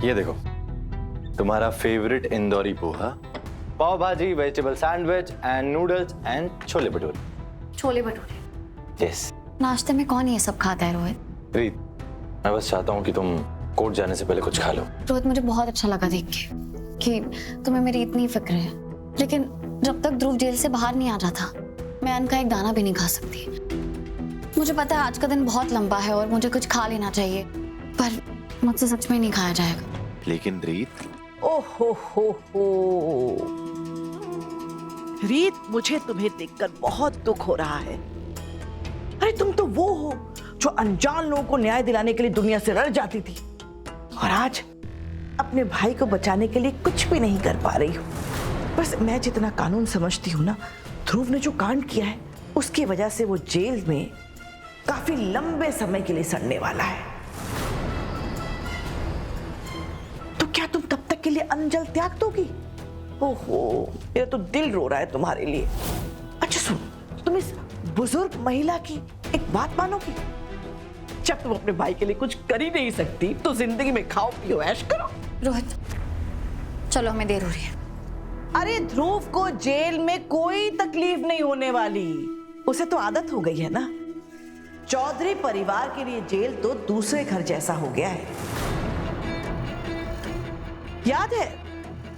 ये देखो, तुम्हारा फेवरेट इंदौरी पोहा, पाव भाजी, vegetable sandwich and noodles and chole bhature. Chole bhature? Yes. नाश्ते में कौन ये सब खाता है रोहित? रीत, मैं बस चाहता हूँ कि तुम कोर्ट जाने से पहले कुछ खा लो। रोहित, मुझे बहुत अच्छा लगा देख के कि तुम्हें मेरी इतनी फिक्र है, लेकिन जब तक ध्रुव जेल से बाहर नहीं आ रहा था, मैं अन्न का एक दाना भी नहीं खा सकती। मुझे पता है आज का दिन बहुत लंबा है और मुझे कुछ खा लेना चाहिए, पर मुझसे सच में नहीं खाया जाएगा। लेकिन रीत, ओहो हो। रीत, मुझे तुम्हें देखकर बहुत दुख हो रहा है। अरे तुम तो वो हो जो अनजान लोगों को न्याय दिलाने के लिए दुनिया से लड़ जाती थी, और आज अपने भाई को बचाने के लिए कुछ भी नहीं कर पा रही हो। बस मैं जितना कानून समझती हूँ ना, ध्रुव ने जो कांड किया है उसकी वजह से वो जेल में काफी लंबे समय के लिए सड़ने वाला है। तो क्या तुम तब तक के लिए अन्न जल त्याग दोगी? ओहो, मेरा तो दिल रो रहा है तुम्हारे लिए। अच्छा सुन, तुम इस बुजुर्ग महिला की एक बात मानोगी? जब तुम अपने भाई के लिए कुछ कर ही नहीं सकती तो जिंदगी में खाओ पियो ऐश करो। रोहित, चलो, हमें देर हो रही है। अरे ध्रुव को जेल में कोई तकलीफ नहीं होने वाली, उसे तो आदत हो गई है ना। चौधरी परिवार के लिए जेल तो दूसरे घर जैसा हो गया है। याद है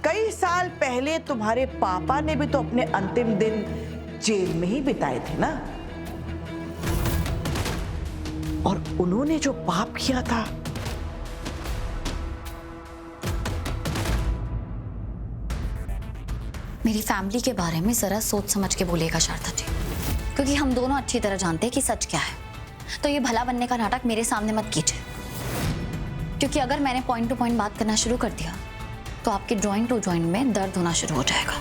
कई साल पहले तुम्हारे पापा ने भी तो अपने अंतिम दिन जेल में ही बिताए थे ना, और उन्होंने जो पाप किया था मेरी फैमिली के बारे में जरा सोच समझ के बोलेगा शारदा जी, क्योंकि हम दोनों अच्छी तरह जानते हैं कि सच क्या है। तो ये भला बनने का नाटक मेरे सामने मत कीजिए, क्योंकि अगर मैंने पॉइंट टू पॉइंट बात करना शुरू कर दिया तो आपके जॉइंट टू जॉइंट में दर्द होना शुरू हो जाएगा।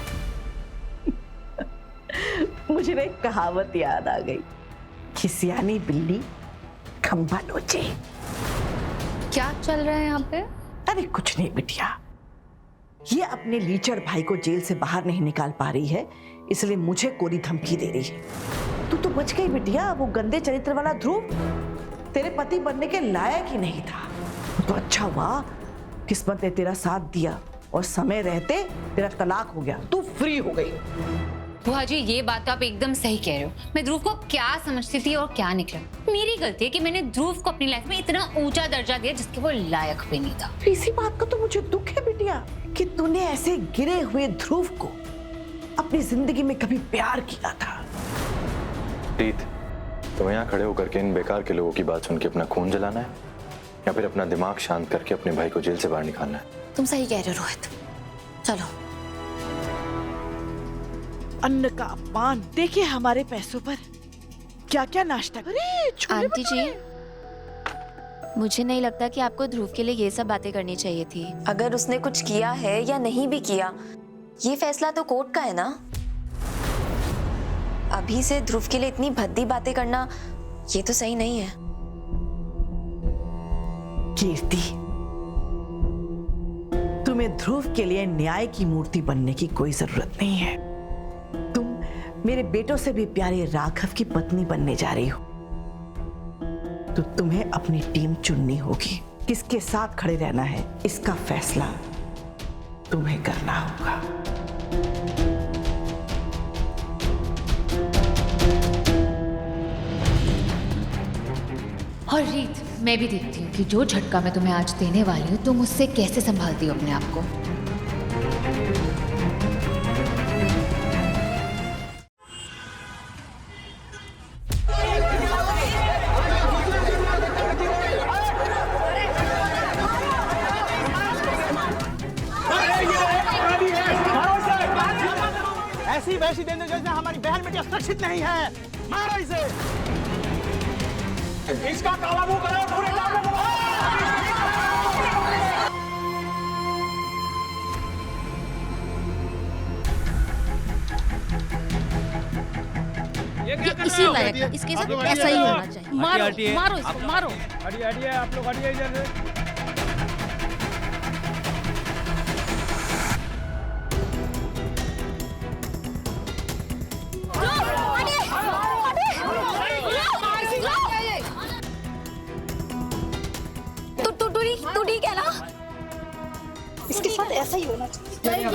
मुझे ना एक कहावत याद आ गई कि सियानी बिल्ली खंभा नोचे। क्या चल रहा है यहाँ पे? अरे कुछ नहीं बिटिया, ये अपने लीचड़ भाई को जेल से बाहर नहीं निकाल पा रही है, इसलिए मुझे कोरी धमकी दे रही है। तू तो बच गई बिटिया, वो गंदे चरित्र वाला ध्रुव तेरे पति बनने के लायक ही नहीं था। तो अच्छा हुआ किस्मत ने तेरा साथ दिया और समय रहते तेरा तलाक हो गया, तू फ्री हो गई। बुआ जी, ये बात तो आप एकदम सही कह रहे हो। मैं ध्रुव को क्या समझती थी और क्या निकला। मेरी गलती है कि मैंने ध्रुव को अपनी लाइफ में इतना ऊंचा दर्जा दिया जिसके वो लायक भी नहीं था। इसी बात का तो मुझे दुख है बिटिया कि तूने ऐसे गिरे हुए ध्रुव को अपनी जिंदगी में कभी प्यार किया था। रीत, तुम्हें यहाँ खड़े होकर के इन बेकार के लोगों की बात सुन के अपना खून जलाना है या फिर अपना दिमाग शांत करके अपने भाई को जेल से बाहर निकालना है? तुम सही कह रहे हो रोहित, चलो। अन्न का अपमान, देखिए हमारे पैसों पर क्या क्या नाश्ता। अरे आंटी जी, मुझे नहीं लगता कि आपको ध्रुव के लिए ये सब बातें करनी चाहिए थी। अगर उसने कुछ किया है या नहीं भी किया, ये फैसला तो कोर्ट का है ना। अभी से ध्रुव के लिए इतनी भद्दी बातें करना, ये तो सही नहीं है। कीर्ति, तुम्हें ध्रुव के लिए न्याय की मूर्ति बनने की कोई जरूरत नहीं है। तुम मेरे बेटों से भी प्यारे राघव की पत्नी बनने जा रही हो, तो तुम्हें अपनी टीम चुननी होगी। किसके साथ खड़े रहना है इसका फैसला तुम्हें करना होगा। और रीत, मैं भी देखती हूँ कि जो झटका मैं तुम्हें आज देने वाली हूँ तुम उससे कैसे संभालती हो अपने आप को। ऐसी वैसी देने जैसे हमारी बहन बेटियां सुरक्षित नहीं है। मारो इसे, इसका काला मुंह करो पूरे गांव में। ये इसी लायक है, इसके साथ ऐसा ही होना चाहिए। मारो मारो इसको, मारो। हटिए हटिए, आप लोग हटिए इधर से। तू ठीक है ना? इसके साथ ऐसा ही होना चाहिए।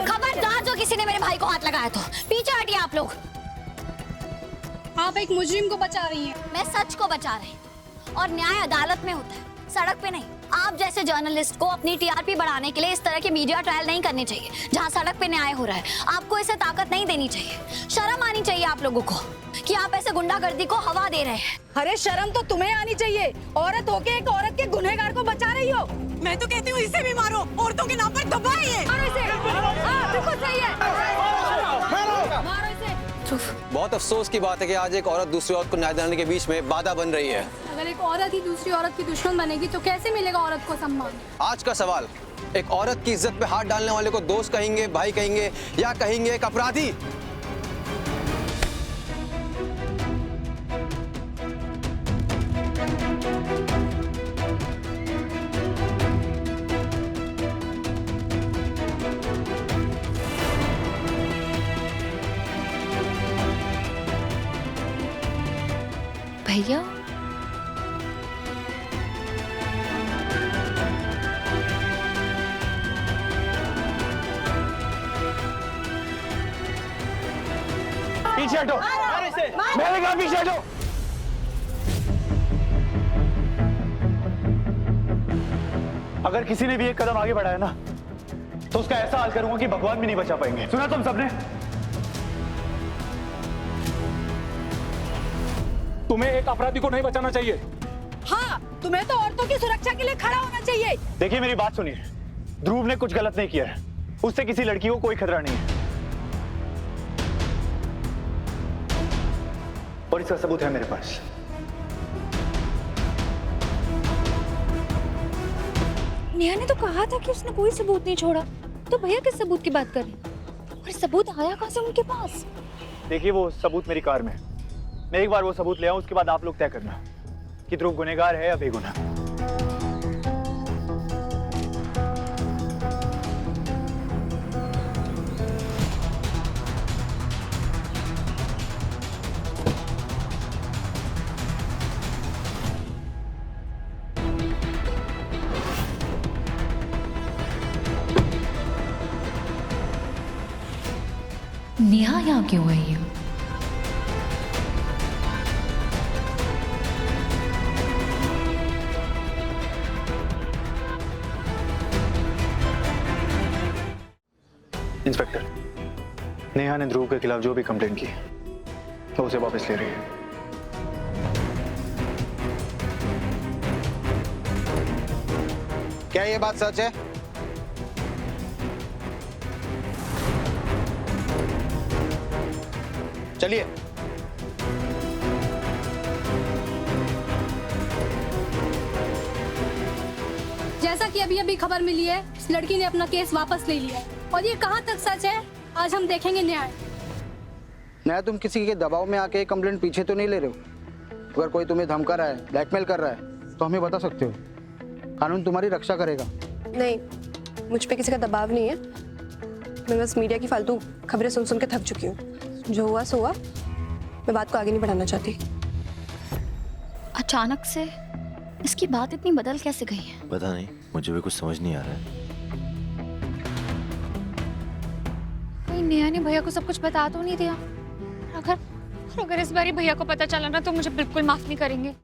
खबरदार जो किसी ने मेरे भाई को हाथ लगाया तो पीछे हटिए आप लोग। आप एक मुजरिम को बचा रही हैं। मैं सच को बचा रही हूँ और न्याय अदालत में होता है, सड़क पे नहीं। आप जैसे जर्नलिस्ट को अपनी टीआरपी बढ़ाने के लिए इस तरह की मीडिया ट्रायल नहीं करनी चाहिए जहाँ सड़क पे न्याय हो रहा है। आपको इसे ताकत नहीं देनी चाहिए। शर्म आनी चाहिए आप लोगों को कि आप ऐसे गुंडागर्दी को हवा दे रहे हैं। अरे शर्म तो तुम्हें आनी चाहिए, औरत होके एक औरत के गुनहगार को बचा रही हो। मैं तो कहती हूँ इसे भी मारो, औरतों के नाम पर दबाए ये। मारो इसे। हाँ, बिल्कुल सही है। मारो इसे। बहुत अफसोस की बात है कि आज एक औरत दूसरी औरत को न्याय दिलाने के बीच में बाधा बन रही है। अगर एक औरत ही दूसरी औरत की दुश्मन बनेगी तो कैसे मिलेगा औरत को सम्मान? आज का सवाल, एक औरत की इज्जत पे हाथ डालने वाले को दोस्त कहेंगे, भाई कहेंगे, या कहेंगे एक अपराधी? भैया पीछे हटो, मेरे कहा पीछे हटो। अगर किसी ने भी एक कदम आगे बढ़ाया ना तो उसका ऐसा हाल करूंगा कि भगवान भी नहीं बचा पाएंगे। सुना तुम सबने? तुम्हें एक अपराधी को नहीं बचाना चाहिए। हाँ, तुम्हें तो औरतों की सुरक्षा के लिए खड़ा होना चाहिए। देखिए मेरी बात सुनिए, ध्रुव ने कुछ गलत नहीं किया है, उससे किसी लड़की को कोई खतरा नहीं है और इसका सबूत है मेरे पास। नेहा ने तो कहा था कि उसने कोई सबूत नहीं छोड़ा, तो भैया किस सबूत की बात कर रही? और सबूत आया कहाँ से उनके पास? देखिए वो सबूत मेरी कार में है। मैं एक बार वो सबूत ले आऊं, उसके बाद आप लोग तय करना कि ध्रुव गुनहगार है या बेगुनाह। नेहा यहाँ क्यों आई है? इंस्पेक्टर, नेहा ने ध्रुव के खिलाफ जो भी कंप्लेंट की तो उसे वापस ले रही है। क्या ये बात सच है? चलिए। जैसा कि अभी अभी खबर मिली है, इस लड़की ने अपना केस वापस ले लिया है। और ये कहाँ तक सच है, आज हम देखेंगे न्याय। नया तुम किसी के दबाव में आके कंप्लेंट पीछे तो नहीं ले रहे हो। अगर कोई तुम्हें धमका रहा है, ब्लैकमेल कर रहा है तो हमें बता सकते हो, कानून तुम्हारी रक्षा करेगा। नहीं, मुझ पे किसी का दबाव नहीं है। मैं बस मीडिया की फालतू खबरें सुन सुन के थक चुकी हूँ। जो हुआ सो हुआ, मैं बात को आगे नहीं बढ़ाना चाहती। अचानक से इसकी बात इतनी बदल कैसे गई है? पता नहीं, मुझे भी कुछ समझ नहीं आ रहा है। नेहा ने भैया को सब कुछ बता तो नहीं दिया? अगर इस बार भैया को पता चला ना तो मुझे बिल्कुल माफ नहीं करेंगे।